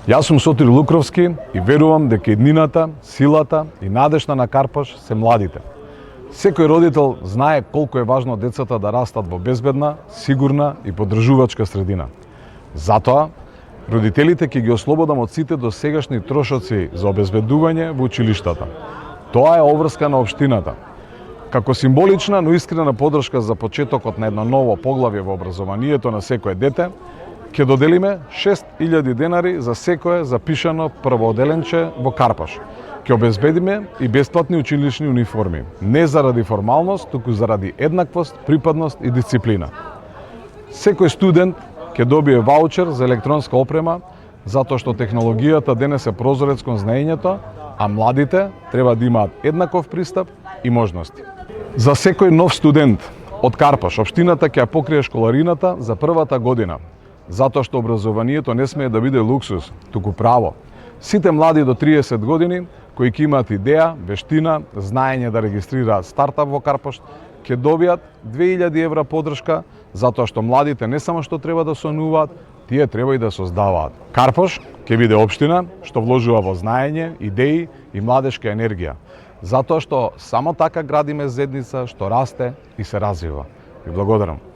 Јас сум Сотир Лукровски и верувам дека иднината, силата и надежта на Карпаш се младите. Секој родител знае колку е важно децата да растат во безбедна, сигурна и поддржувачка средина. Затоа, родителите ќе ги ослободам од сите досегашни трошоци за обезбедување во училиштата. Тоа е обврска на општината. Како символична, но искрена поддршка за почетокот на едно ново поглавје во образованието на секое дете, ќе доделиме 6.000 денари за секое запишано првооделенче во Карпаш. Ќе обезбедиме и бесплатни училишни униформи, не заради формалност, туку заради еднаквост, припадност и дисциплина. Секој студент ќе добие ваучер за електронска опрема, затоа што технологијата денес е прозорец кон знаењето, а младите треба да имаат еднаков пристап и можности. За секој нов студент од Карпаш, општината ќе ја покрие школарината за првата година, затоа што образованието не смее да биде луксус, туку право. Сите млади до 30 години кои ќе имаат идеја, вештина, знаење да регистрираат стартап во Карпаш, ќе добијат 2000 евра поддршка, затоа што младите не само што треба да сонуваат, тие треба и да создаваат. Карпаш ќе биде општина што вложува во знаење, идеи и младешка енергија, затоа што само така градиме заедница што расте и се развива. Ви благодарам.